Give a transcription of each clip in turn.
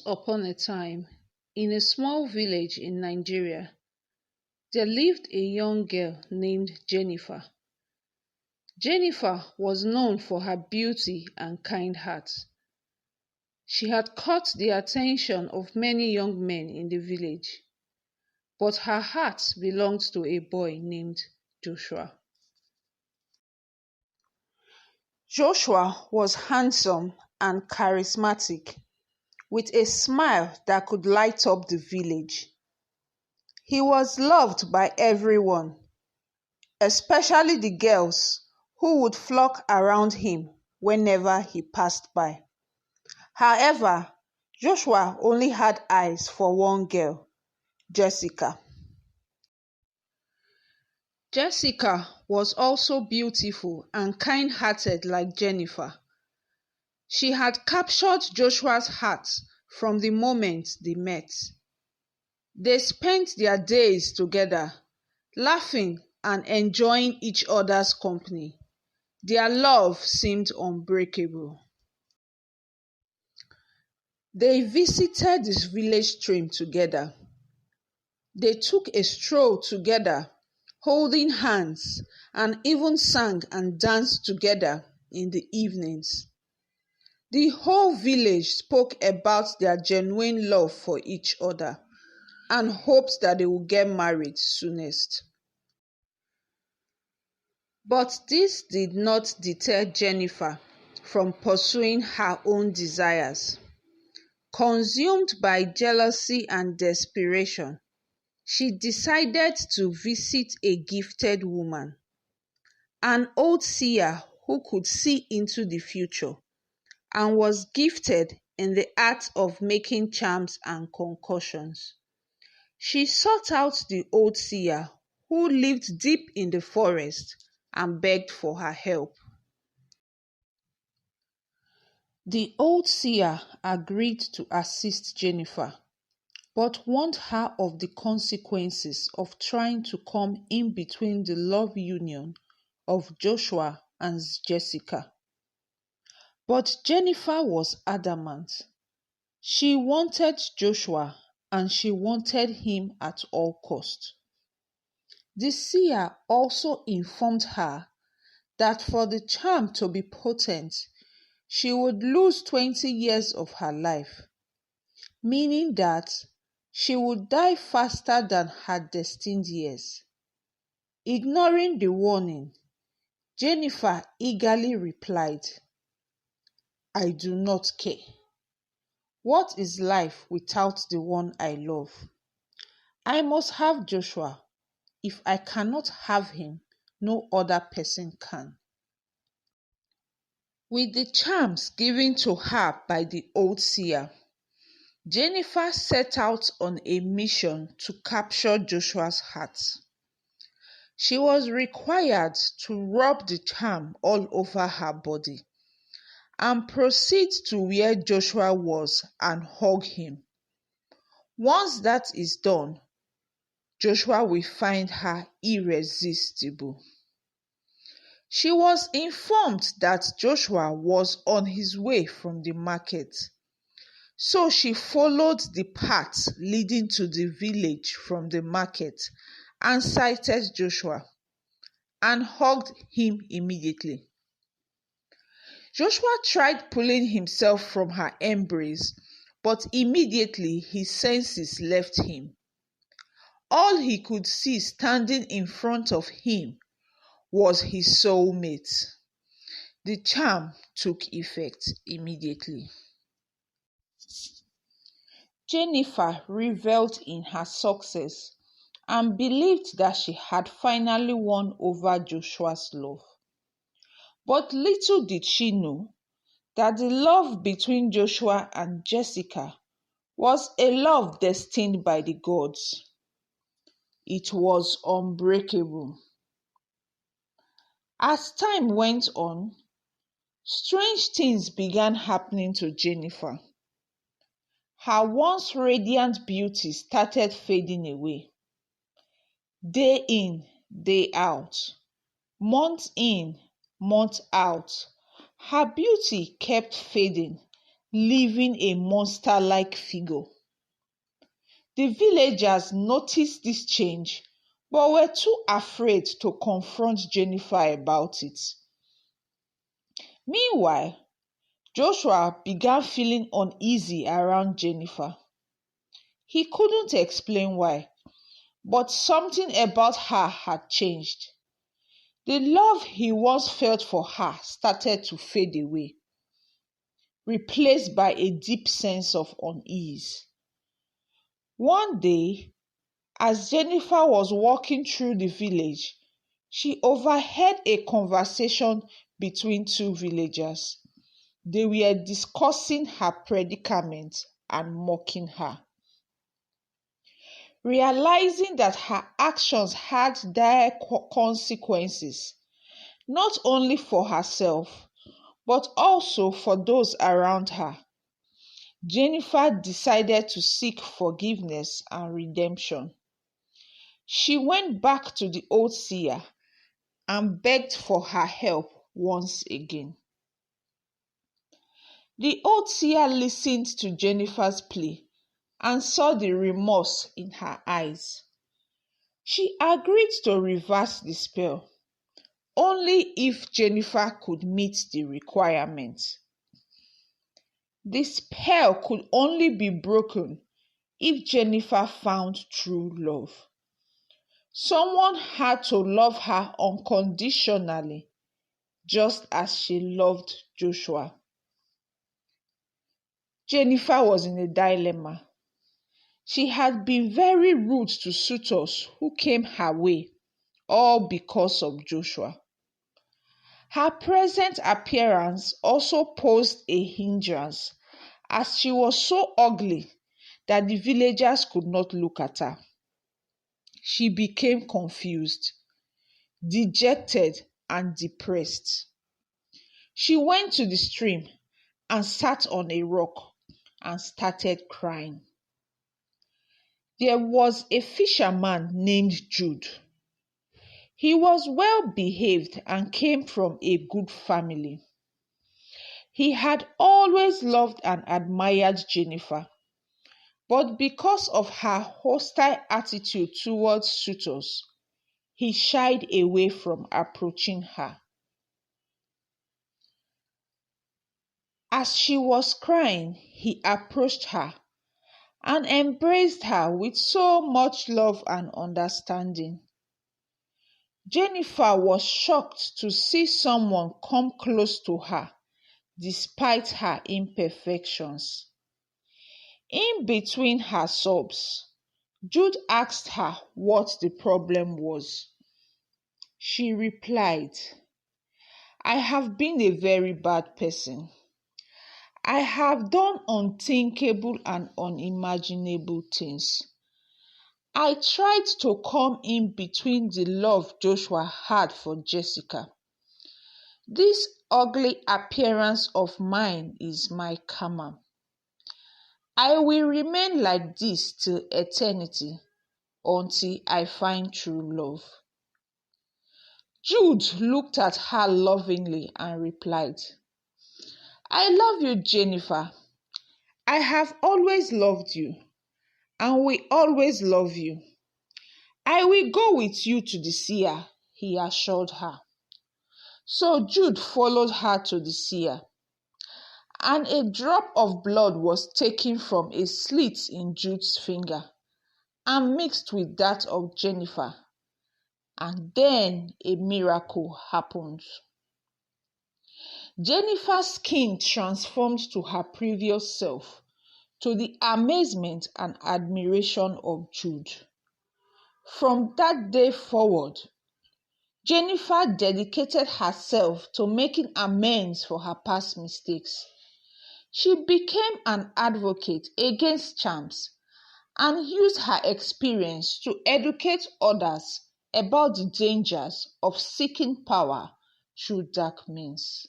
upon a time, in a small village in Nigeria, there lived a young girl named Jennifer. Jennifer was known for her beauty and kind heart. She had caught the attention of many young men in the village, but her heart belonged to a boy named Joshua. Joshua was handsome and charismatic, with a smile that could light up the village. He was loved by everyone, especially the girls who would flock around him whenever he passed by. However, Joshua only had eyes for one girl, Jessica. Jessica was also beautiful and kind-hearted like Jennifer. She had captured Joshua's heart from the moment they met. They spent their days together, laughing and enjoying each other's company. Their love seemed unbreakable. They visited this village stream together. They took a stroll together, holding hands, and even sang and danced together in the evenings. The whole village spoke about their genuine love for each other and hoped that they would get married soonest. But this did not deter Jennifer from pursuing her own desires. Consumed by jealousy and desperation, she decided to visit a gifted woman, an old seer who could see into the future and was gifted in the art of making charms and concoctions. She sought out the old seer who lived deep in the forest and begged for her help. The old seer agreed to assist Jennifer, but warned her of the consequences of trying to come in between the love union of Joshua and Jessica. But Jennifer was adamant. She wanted Joshua and she wanted him at all cost. The seer also informed her that for the charm to be potent, she would lose 20 years of her life, meaning that she would die faster than her destined years. Ignoring the warning, Jennifer eagerly replied, "I do not care. What is life without the one I love? I must have Joshua. If I cannot have him, no other person can." With the charms given to her by the old seer, Jennifer set out on a mission to capture Joshua's heart. She was required to rub the charm all over her body and proceed to where Joshua was and hug him. Once that is done, Joshua will find her irresistible. She was informed that Joshua was on his way from the market, so she followed the path leading to the village from the market and sighted Joshua and hugged him immediately. Joshua tried pulling himself from her embrace, but immediately his senses left him. All he could see standing in front of him was his soulmate. The charm took effect immediately. Jennifer reveled in her success and believed that she had finally won over Joshua's love. But little did she know that the love between Joshua and Jessica was a love destined by the gods. It was unbreakable. As time went on, strange things began happening to Jennifer. Her once radiant beauty started fading away. Day in, day out, month in, month out, her beauty kept fading leaving a monster-like figure. The villagers noticed this change but were too afraid to confront Jennifer about it. Meanwhile, Joshua began feeling uneasy around Jennifer. He couldn't explain why, but something about her had changed. The love he once felt for her started to fade away, replaced by a deep sense of unease. One day, as Jennifer was walking through the village, she overheard a conversation between two villagers. They were discussing her predicament and mocking her. Realizing that her actions had dire consequences, not only for herself, but also for those around her, Jennifer decided to seek forgiveness and redemption. She went back to the old seer and begged for her help once again. The old seer listened to Jennifer's plea and saw the remorse in her eyes. She agreed to reverse the spell, only if Jennifer could meet the requirements. The spell could only be broken if Jennifer found true love. Someone had to love her unconditionally, just as she loved Joshua. Jennifer was in a dilemma. She had been very rude to suitors who came her way, all because of Joshua. Her present appearance also posed a hindrance, as she was so ugly that the villagers could not look at her. She became confused, dejected, and depressed. She went to the stream and sat on a rock and started crying. There was a fisherman named Jude. He was well behaved and came from a good family. He had always loved and admired Jennifer, but because of her hostile attitude towards suitors, he shied away from approaching her. As she was crying, he approached her and embraced her with so much love and understanding. Jennifer was shocked to see someone come close to her despite her imperfections. In between her sobs, Jude asked her what the problem was. She replied, "I have been a very bad person. I have done unthinkable and unimaginable things. I tried to come in between the love Joshua had for Jessica. This ugly appearance of mine is my karma. I will remain like this till eternity until I find true love." Jude looked at her lovingly and replied, "I love you, Jennifer. I have always loved you and will always love you. I will go with you to the seer," he assured her. So Jude followed her to the seer, and a drop of blood was taken from a slit in Jude's finger and mixed with that of Jennifer, and then a miracle happened. Jennifer's skin transformed to her previous self, to the amazement and admiration of Jude. From that day forward, Jennifer dedicated herself to making amends for her past mistakes. She became an advocate against charms and used her experience to educate others about the dangers of seeking power through dark means.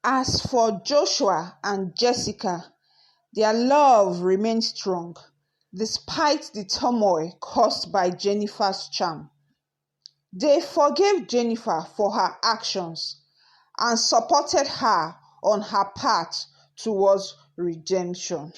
As for Joshua and Jessica, their love remained strong despite the turmoil caused by Jennifer's charm. They forgave Jennifer for her actions and supported her on her path towards redemption.